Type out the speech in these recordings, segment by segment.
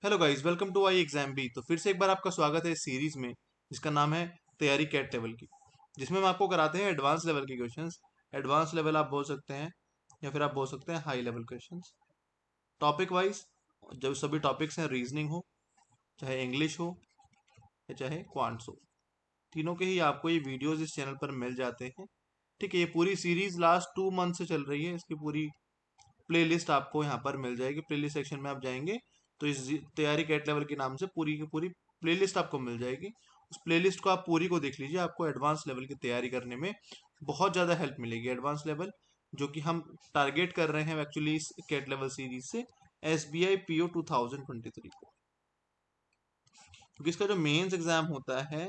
Hello guys, welcome to I exam B. तो फिर से एक बार आपका स्वागत है इस सीरीज में जिसका नाम है तैयारी कैट लेवल की, जिसमें हम आपको कराते हैं एडवांस लेवल के क्वेश्चंस। एडवांस लेवल आप बोल सकते हैं या फिर आप बोल सकते हैं high level questions, topic wise. जब सभी टॉपिक्स हैं, रीजनिंग हो, चाहे इंग्लिश हो या चाहे क्वांट्स हो, तीनों के ही आपको ये वीडियोज इस चैनल पर मिल जाते हैं। ठीक है, ये पूरी सीरीज लास्ट 2 मंथ से चल रही है। इसकी पूरी प्लेलिस्ट आपको यहाँ पर मिल जाएगी। प्लेलिस्ट सेक्शन में आप जाएंगे तो इस तैयारी कैट लेवल के नाम से पूरी की पूरी प्लेलिस्ट आपको मिल जाएगी। उस प्लेलिस्ट को आप पूरी को देख लीजिए, आपको एडवांस लेवल की तैयारी करने में बहुत ज़्यादा हेल्प मिलेगी। एडवांस लेवल जो कि हम टारगेट कर रहे हैं एक्चुअली इस कैट लेवल सीरीज से, SBI PO 2023 को, क्योंकि इसका जो मेंस एग्जाम होता है,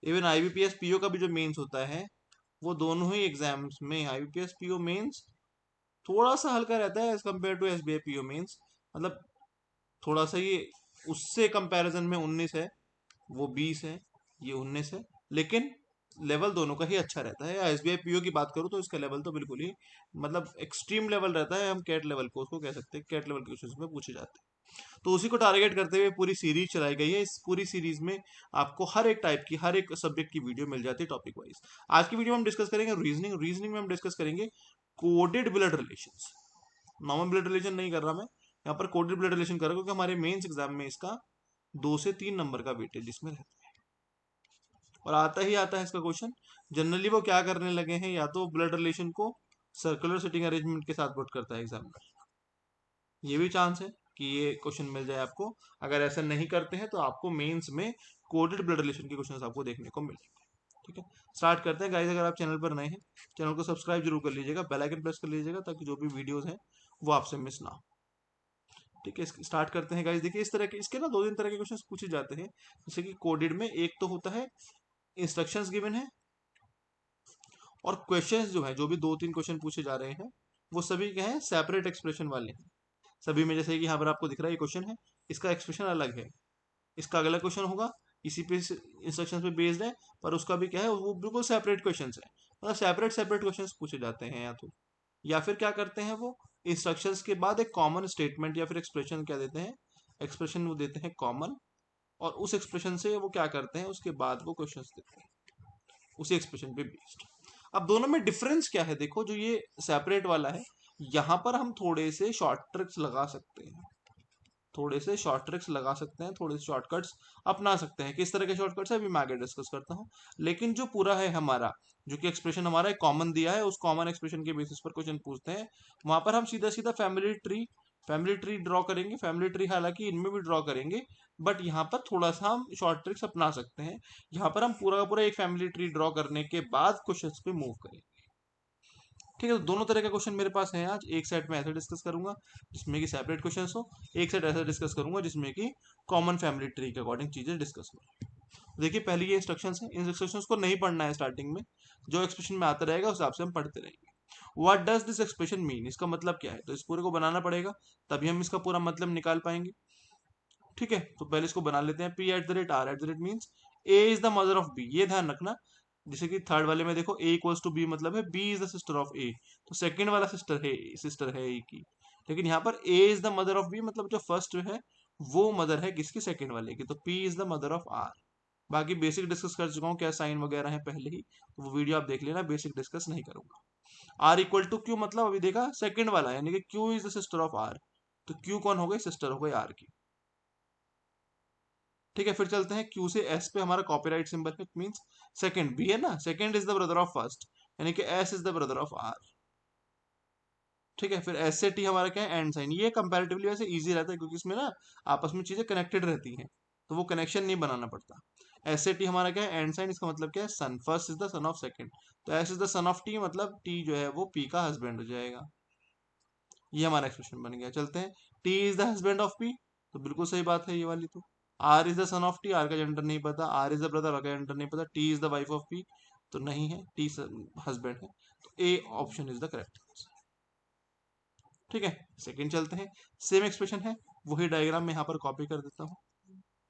इवन IBPS PO का भी जो मेंस होता है, वो दोनों ही एग्जाम्स में IBPS PO मेंस थोड़ा सा हल्का रहता है as compare to SBI PO mains. मतलब थोड़ा सा ये उससे कंपैरिजन में 19 है, वो 20 है, ये 19 है, लेकिन लेवल दोनों का ही अच्छा रहता है। SBI PO की बात करूँ तो इसका लेवल तो बिल्कुल ही मतलब एक्सट्रीम लेवल रहता है। हम कैट लेवल को उसको कह सकते हैं, कैट लेवल के क्वेश्चंस में पूछे जाते हैं। तो उसी को टारगेट करते हुए पूरी सीरीज चलाई गई है। इस पूरी सीरीज में आपको हर एक टाइप की, हर एक सब्जेक्ट की वीडियो मिल जाती है टॉपिक वाइज। आज की वीडियो में हम डिस्कस करेंगे रीजनिंग में हम डिस्कस करेंगे coded blood relations. Normal blood relation नहीं कर रहा मैं यहाँ पर, कोडेड ब्लड रिलेशन कर रहा हूँ, क्योंकि हमारे मेंस एग्जाम में इसका 2 से 3 नंबर का वेटेज इसमें रहता है और आता ही आता है इसका क्वेश्चन। जनरली वो क्या करने लगे हैं, या तो ब्लड रिलेशन को सर्कुलर सिटिंग अरेंजमेंट के साथ पुट करता है एग्जाम में, ये भी चांस है कि ये क्वेश्चन मिल जाए आपको। अगर ऐसा नहीं करते हैं तो आपको मेंस में कोडेड ब्लड रिलेशन के क्वेश्चंस आपको देखने को मिलेंगे। ठीक है, स्टार्ट करते हैं गाइस। अगर आप चैनल पर नए हैं, चैनल को सब्सक्राइब जरूर कर लीजिएगा, बेल आइकन प्रेस कर लीजिएगा, ताकि जो भी वीडियोस हैं वो आपसे मिस ना हो। ठीक है, स्टार्ट करते हैं गाइस। देखिए, इस तरह के इसके ना 2-3 तरह के क्वेश्चंस पूछे जाते हैं। जैसे कि कोडेड में एक तो होता है इंस्ट्रक्शंस गिवन है, और क्वेश्चंस जो है, जो भी 2-3 क्वेश्चन पूछे जा रहे हैं, वो सभी क्या है, सेपरेट एक्सप्रेशन वाले हैं सभी में। जैसे कि यहाँ पर आपको दिख रहा है ये क्वेश्चन है, इसका एक्सप्रेशन अलग है, इसका अगला क्वेश्चन होगा, इसी पे इंस्ट्रक्शन पे बेस्ड है, पर उसका भी क्या है, वो बिल्कुल सेपरेट क्वेश्चन है। मतलब सेपरेट सेपरेट क्वेश्चन पूछे जाते हैं। या फिर क्या करते हैं, वो इंस्ट्रक्शंस के बाद एक कॉमन स्टेटमेंट या फिर एक्सप्रेशन क्या देते हैं, एक्सप्रेशन वो देते हैं कॉमन, और उस एक्सप्रेशन से वो क्या करते हैं, उसके बाद वो क्वेश्चंस देते हैं उसी एक्सप्रेशन पे बेस्ड। अब दोनों में डिफरेंस क्या है, देखो, जो ये सेपरेट वाला है, यहाँ पर हम थोड़े से शॉर्ट ट्रिक्स लगा सकते हैं, थोड़े से शॉर्ट ट्रिक्स लगा सकते हैं, थोड़े से शॉर्टकट्स अपना सकते हैं। किस तरह के शॉर्टकट्स है अभी मैं आगे डिस्कस करता हूँ। लेकिन जो पूरा है हमारा, जो कि एक्सप्रेशन हमारा एक कॉमन दिया है, उस कॉमन एक्सप्रेशन के बेसिस पर क्वेश्चन पूछते हैं, वहां पर हम सीधा सीधा फैमिली ट्री ड्रॉ करेंगे। फैमिली ट्री हालांकि इनमें भी ड्रॉ करेंगे, बट यहाँ पर थोड़ा सा हम शॉर्ट ट्रिक्स अपना सकते हैं। यहाँ पर हम पूरा का पूरा एक फैमिली ट्री ड्रॉ करने के बाद क्वेश्चन पे मूव करेंगे। ठीक है, तो दोनों तरह के क्वेश्चन मेरे पास हैं आज। एक सेट में ऐसे डिस्कस करूंगा जिसमें कि सेपरेट क्वेश्चंस हो, एक सेट ऐसा डिस्कस करूंगा जिसमें कि कॉमन फैमिली ट्री के अकॉर्डिंग चीजें डिस्कस हो। देखिए, पहले ये इंस्ट्रक्शंस हैं, इन इंस्ट्रक्शंस को नहीं पढ़ना है स्टार्टिंग में, जो एक्सप्रेशन में आता रहेगा उस हिसाब से हम पढ़ते रहेंगे। What does this expression mean, इसका मतलब क्या है, तो इस पूरे को बनाना पड़ेगा, तभी हम इसका पूरा मतलब निकाल पाएंगे। ठीक है, तो पहले इसको बना लेते हैं। P@R means A is the mother of B, ये ध्यान रखना। जैसे कि थर्ड वाले में देखो, A=B मतलब है B is the sister of A, तो सेकंड वाला सिस्टर है A की। लेकिन यहाँ पर A is the mother of B मतलब जो फर्स्ट है वो मदर है किसकी, सेकंड वाले की, तो P is the mother of R। बाकी बेसिक डिस्कस कर चुका हूँ, क्या साइन वगैरह है पहले ही, तो वो वीडियो आप देख लेना, बेसिक डिस्कस नहीं करूंगा। R=Q मतलब अभी देखा सेकंड वाला, यानी कि Q is the sister of R, तो Q कौन हो गई, सिस्टर हो गई R की। ठीक है, फिर चलते हैं Q से S पे, हमारा कॉपीराइट सिंबल है, मींस सेकंड B है ना, second is the brother of first, यानी कि S is the brother of R। ठीक है, फिर S से T हमारा क्या है, एंड साइन। ये कंपैरेटिवली वैसे इजी रहता है, क्योंकि इसमें ना आपस में चीजें कनेक्टेड रहती हैं, तो वो कनेक्शन नहीं बनाना पड़ता। S से T हमारा क्या है, एंड साइन। इसका मतलब क्या है, son, first is the son of second, तो S is the son of T, मतलब T जो है वो P का हस्बैंड हो जाएगा। ये हमारा एक्सप्रेशन बन गया। चलते हैं, T is the husband of P, तो बिल्कुल सही बात है ये वाली। तो R is the son of T, R का जेंडर नहीं पता। R is the brother, R का जेंडर नहीं पता। T is the wife of P, तो नहीं है, T हस्बैंड है, तो A option is the correct answer. ठीक है, सेकंड चलते हैं, सेम एक्सप्रेशन है, वही डायग्राम में यहाँ पर कॉपी कर देता हूँ।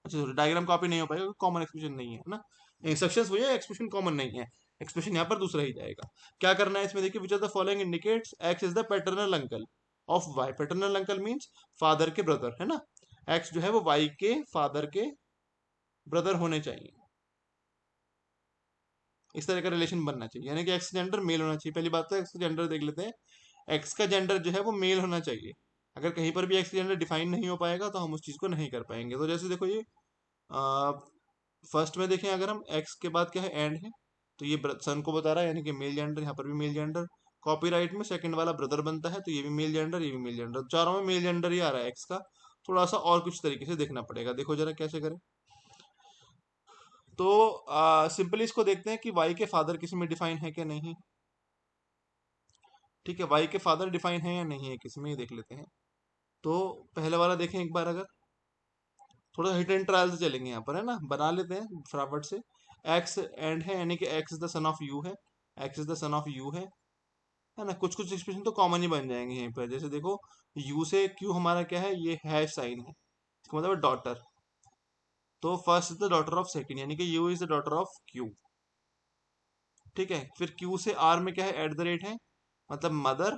अच्छा, डायग्राम कॉपी नहीं हो पाएगा, कॉमन एक्सप्रेशन नहीं है ना, इंस्ट्रक्शंस वही है, एक्सप्रेशन कॉमन नहीं है, एक्सप्रेशन यहाँ पर दूसरा ही जाएगा। क्या करना है इसमें, देखिए, which of the following indicates X is the paternal uncle of Y। Paternal uncle means father के ब्रदर है ना, एक्स जो है वो वाई के फादर के ब्रदर होने चाहिए। इस तरह का रिलेशन बनना चाहिए, यानी कि एक्स जेंडर मेल होना चाहिए। पहली बात तो एक्स जेंडर देख लेते हैं। एक्स का जेंडर जो है वो मेल होना चाहिए। अगर कहीं पर भी एक्स जेंडर डिफाइन नहीं हो पाएगा तो हम उस चीज को नहीं कर पाएंगे। तो जैसे देखो ये फर्स्ट में देखें, अगर हम एक्स के बाद क्या है एंड है, तो ये सन को बता रहा है, यानी कि मेल जेंडर, यहाँ पर भी मेल जेंडर। कॉपीराइट में सेकंड वाला ब्रदर बनता है, तो ये भी मेल जेंडर, ये भी मेल जेंडर, चारों में मेल जेंडर ही आ रहा है एक्स का। थोड़ा सा और कुछ तरीके से देखना पड़ेगा, देखो जरा कैसे करें। तो सिंपली इसको देखते हैं कि वाई के फादर किसी में डिफाइन है क्या नहीं। ठीक है, वाई के फादर डिफाइन है या नहीं है किसी में, ये देख लेते हैं। तो पहले वाला देखें एक बार, अगर थोड़ा हिट एंड ट्रायल से चलेंगे यहाँ पर, है ना, बना लेते हैं फटाफट से। एक्स एंड है, यानी कि X is the son of U है, X is the son of U है ना। कुछ कुछ एक्सप्रेशन तो कॉमन ही बन जाएंगे यहीं पर, जैसे देखो यू से क्यू हमारा क्या है, ये हैश साइन है, इसका मतलब डॉटर। तो first is the daughter of second, यानी कि U is the daughter of Q. ठीक है, फिर क्यू से आर में क्या है, एट द रेट है, मतलब मदर,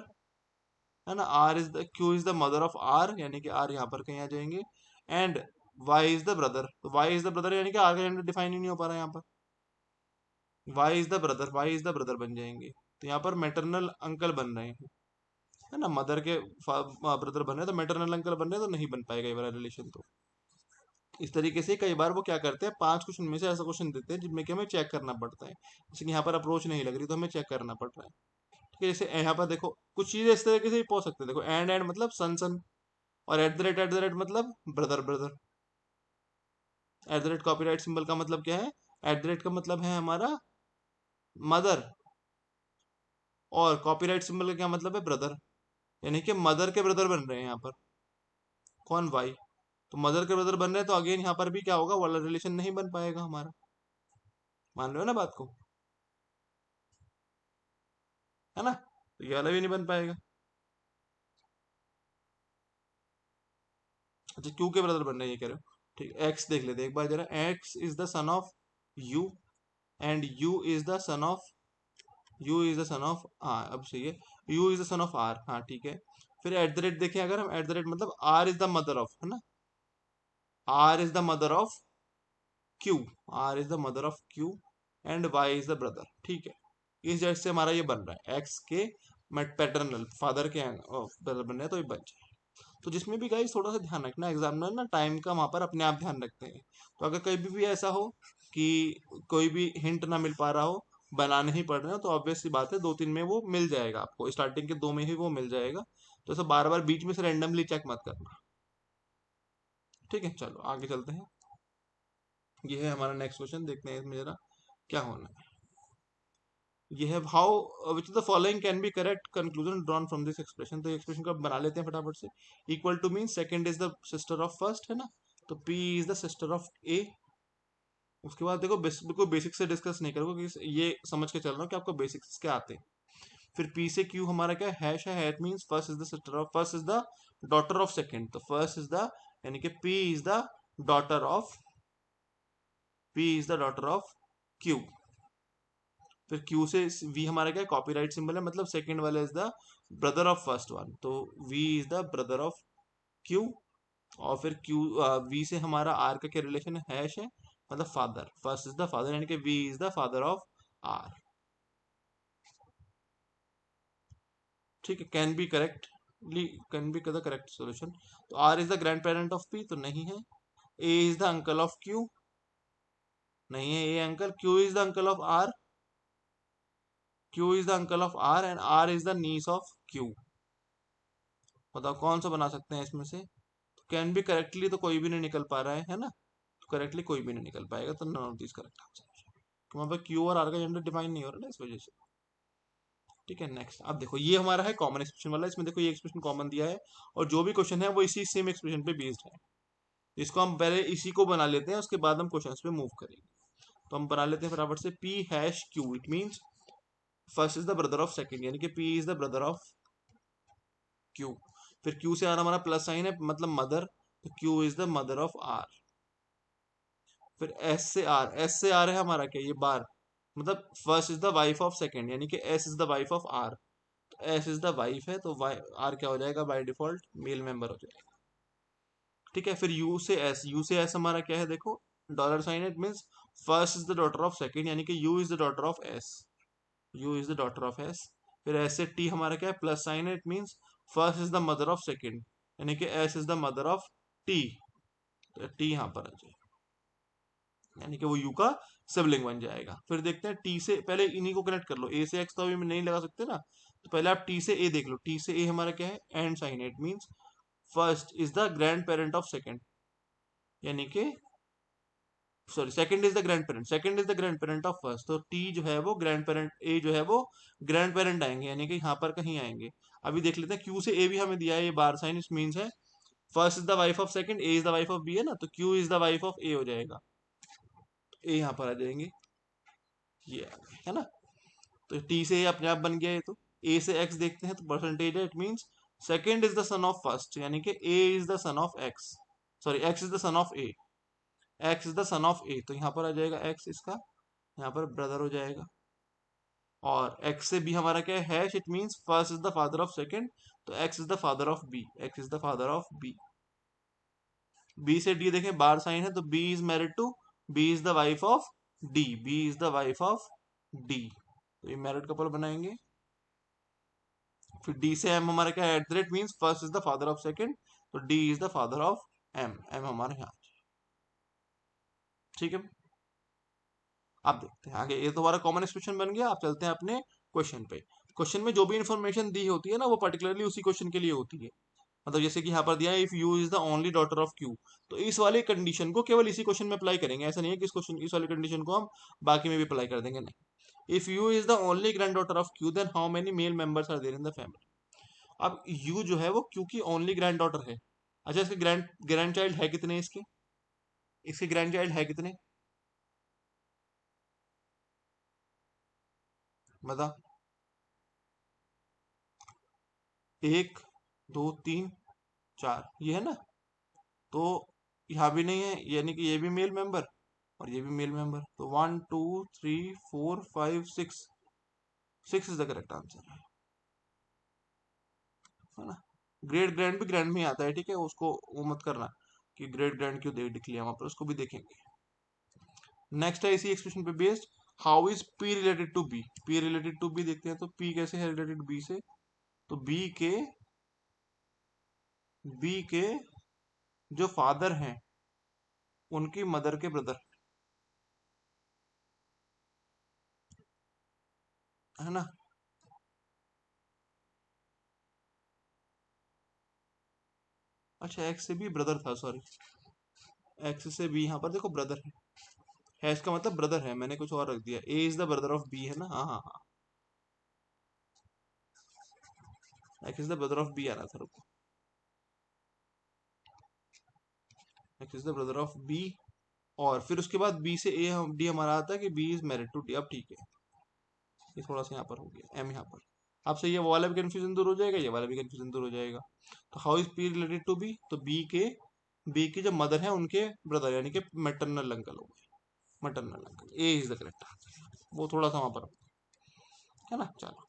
है ना। R is the Q is the mother of R, यानी कि आर यहाँ पर कहीं आ जाएंगे। And Y is the brother, तो वाई इज द ब्रदर, यानी कि आर का जेंडर डिफाइन ही नहीं हो पा रहा है यहाँ पर। Y is the brother, Y is the brother बन जाएंगे, तो यहाँ पर मैटरनल अंकल बन रहे हैं, है ना। मदर के ब्रदर बन रहे हैं तो मैटरनल अंकल बन रहे हैं, तो नहीं बन पाएगा ये वाला रिलेशन। तो इस तरीके से कई बार वो क्या करते हैं, 5 क्वेश्चन में से ऐसा क्वेश्चन देते हैं जिनमें कि हमें चेक करना पड़ता है, जैसे कि यहाँ पर अप्रोच नहीं लग रही तो हमें चेक करना पड़ रहा है। ठीक है, जैसे यहाँ पर देखो कुछ चीजें इस तरीके से भी पहुंच सकते हैं, देखो एंड एंड मतलब सन सन, और एट द रेट मतलब brother brother. Eight the rate copyright symbol का मतलब क्या है, एट द रेट का मतलब है हमारा मदर, और कॉपीराइट सिंबल का क्या मतलब है, ब्रदर, यानी कि मदर के ब्रदर बन रहे हैं यहाँ पर, कौन, वाई। तो मदर के ब्रदर बन रहे हैं, तो अगेन यहाँ पर भी क्या होगा, वाला रिलेशन नहीं बन पाएगा हमारा। मान लो है ना बात को, है ना, तो ये वाला भी नहीं बन पाएगा। अच्छा, क्यू के ब्रदर बन रहे हैं ये कह रहे हो, ठीक है। एक्स देख लेते हैं एक बार जरा, X is the son of U, and U is the son of, हाँ अब सही है, U is the son of R, हाँ ठीक है। फिर एट द रेट देखें अगर हम, एट द रेट मतलब R is the mother of, है ना, R is the mother of Q, R is the mother of Q, and Y is the brother, ठीक है। इस जैसे से हमारा ये बन रहा है, एक्स के पैटर्नल फादर के ब्रदर बन रहे हैं, तो ये बन जाए। तो जिसमें भी गाइस थोड़ा सा ध्यान रखना, एग्जामिनर ना टाइम का वहां पर अपने आप ध्यान रखते हैं। तो अगर कहीं भी ऐसा हो कि कोई भी हिंट ना मिल पा रहा हो, बनाने ही पड़ रहे हो, तो ऑब्वियस सी बात है 2-3 में वो मिल जाएगा आपको, स्टार्टिंग के 2 में ही वो मिल जाएगा। तो ऐसा बार बार बीच में से रेंडमली चेक मत करना। ठीक है, चलो आगे चलते हैं। ये है हमारा नेक्स्ट क्वेश्चन, देखते हैं इसमें जरा क्या होना है। ये है how which the following can be correct conclusion drawn from this expression. तो एक्सप्रेशन को अब बना लेते हैं फटाफट से। Equal to mean second is the sister of first, है ना, तो P is the sister of A. उसके बाद देखो बिल्कुल बेसिक से डिस्कस नहीं करोगे, क्योंकि ये समझ के चल रहा हूँ कि आपको बेसिक्स क्या आते हैं। फिर पी से क्यू हमारा क्या हैश है, hash means first is the sister of, first is the daughter of second, तो फर्स्ट इज द, यानी कि P is the daughter of, P is the daughter of Q. फिर क्यू से V हमारा क्या कॉपीराइट सिंबल है, मतलब second वाला is the brother of first one, तो V is the brother of Q. और फिर क्यू वी से हमारा आर का क्या रिलेशन है, हैश है, मतलब father, first is the father, यानी कि V is the father of R. ठीक है, can be correct, can be the correct solution. तो R is the grand parent of P, तो नहीं है। A is the uncle of Q, नहीं है A uncle. Q is the uncle of R, Q is the uncle of R, and R is the niece of Q. बताओ कौन सा बना सकते हैं इसमें से। कैन बी करेक्टली तो कोई भी नहीं निकल पा रहा है ना, तो करेक्टली कोई भी नहीं निकल पाएगा, तो none of this correct answer. वहां पर क्यू और आर का जेंडर डिफाइन नहीं हो रहा ना, इस वजह से। ठीक है, नेक्स्ट अब देखो ये हमारा है कॉमन एक्सप्रेशन वाला, इसमें देखो ये एक्सप्रेशन कॉमन दिया है, और जो भी क्वेश्चन है वो इसी सेम एक्सप्रेशन पे बेस्ड है। इसको हम पहले इसी को बना लेते हैं, उसके बाद हम क्वेश्चंस पे मूव करेंगे। तो हम बना लेते हैं फटाफट से, P hash Q, it means first is the brother of second, यानी कि P is the brother of Q. फिर क्यू से आर हमारा प्लस साइन है, मतलब मदर, तो Q is the mother of R. फिर एस से आर है हमारा क्या, ये बार, मतलब first is the wife of second, यानी कि S is the wife of R, S is the wife है, तो वाई आर क्या हो जाएगा, बाय डिफॉल्ट मेल मेंबर हो जाएगा। ठीक है। फिर यू से एस, यू से एस हमारा क्या है देखो, dollar sign, it means first is the daughter of second, यानी कि U is the daughter of S, U is the daughter of S. फिर एस से टी हमारा क्या है, प्लस साइन है, it means first is the mother of second, यानी कि S is the mother of T, तो टी यहाँ पर आ जाएगा, यानी कि वो यू का सिबलिंग बन जाएगा। फिर देखते हैं टी से, पहले इन्हीं को कनेक्ट कर लो, ए से एक्स तो अभी नहीं लगा सकते ना, तो पहले आप टी से ए देख लो, टी से ए हमारा क्या है, and sign, it means first is the grand parent of second, यानी कि sorry second is the grand parent, second is the grand parent of first, तो टी जो है वो ग्रैंड पेरेंट, ए जो है वो ग्रैंड पेरेंट आएंगे, यानी कि यहाँ पर कहीं आएंगे। अभी देख लेते हैं, क्यू से ए भी हमें दिया है, ये बार साइन, इस मीन्स है first is the wife of second, A is the wife of B है ना, तो Q is the wife of A हो जाएगा, ए यहाँ पर आ जाएंगे, ये आ गए, है ना। तो टी से ए अपने आप बन गया, ये तो ए से एक्स देखते हैं, तो परसेंटेज है, it means second is the son of first, यानी कि A is the son of X, sorry X is the son of A, X is the son of A, तो यहाँ पर आ जाएगा एक्स, इसका यहाँ पर ब्रदर हो जाएगा। और x से b हमारा क्या है, hash, it means first is the father of second, तो x is the father of b, x is the father of b। b से d देखें, बार साइन है, तो b is married to, b is the wife of d, b is the wife of d, तो ये married couple बनाएंगे। फिर d से m हमारा क्या है, eight the rate, means first is the father of second, तो d is the father of m, m हमारे यहाँ, ठीक है। आप देखते हैं आगे, ये तो हमारा कॉमन एक्सप्रेशन बन गया। आप चलते हैं अपने क्वेश्चन पे। क्वेश्चन में जो भी इंफॉर्मेशन दी होती है ना, वो पर्टिकुलरली उसी क्वेश्चन के लिए होती है। मतलब जैसे कि यहाँ पर दिया है, if U is the only daughter of Q, तो इस वाले कंडीशन को केवल इसी क्वेश्चन में अप्लाई करेंगे, ऐसा नहीं है कि इस क्वेश्चन, इस वाले कंडीशन को हम बाकी में भी अप्लाई कर देंगे, नहीं। If U is the only granddaughter of Q, then how many male members are there in the family. अब यू जो है वो क्यू की ओनली ग्रैंड डॉटर है। अच्छा, इसके ग्रैंड ग्रैंड चाइल्ड है कितने, इसके इसके ग्रैंड चाइल्ड है कितने, बता। एक, दो, तीन, चार, ये है ना, तो यहाँ भी नहीं है, यानी कि ये भी मेल मेंबर और ये भी मेल मेंबर, तो 1 2 3 4 5 6, 6 इज द करेक्ट आंसर, है ना। ग्रेट ग्रैंड भी ग्रैंड में ही आता है, ठीक है, उसको वो मत करना कि ग्रेट ग्रैंड क्यों दे लिया वहां पर, उसको भी देखेंगे। नेक्स्ट है इसी एक्सप्रेशन पे based, how is P related to B, P related to B देखते हैं, तो पी कैसे है रिलेटेड बी से, तो बी के जो फादर हैं उनकी मदर के ब्रदर, है ना। अच्छा, एक्स से भी ब्रदर था, सॉरी, एक्स से बी यहाँ पर देखो ब्रदर है इसका मतलब ब्रदर है, मैंने कुछ और रख दिया, A is the brother of B, है ना, हाँ हाँ हाँ, X is the brother of B आ रहा था, रुको, X is the brother of B, और फिर उसके बाद बी से ए डी हमारा आता है कि B is married to D, अब ठीक है, ये थोड़ा सा यहाँ पर हो गया, एम यहाँ पर, आपसे ये वाला भी कंफ्यूजन दूर हो जाएगा, ये वाला भी कंफ्यूजन दूर हो जाएगा। तो how is P related to B, तो बी की जो मदर है उनके ब्रदर, यानी कि मैटरनल अंकल हो गए, maternal uncle, A is the correct answer, वो थोड़ा सा वहां पर, है ना। चलो,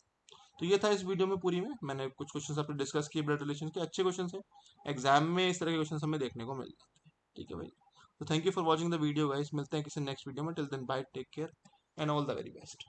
तो ये था इस वीडियो में, पूरी में मैंने कुछ क्वेश्चन आपने डिस्कस किए ब्लड रिलेशन के, अच्छे क्वेश्चन है, एग्जाम में इस तरह के क्वेश्चन हमें देखने को मिल जाते हैं, ठीक है भाई। तो thank you for watching the video guys, मिलते हैं किसी नेक्स्ट वीडियो में, till then bye, take care and all the very best.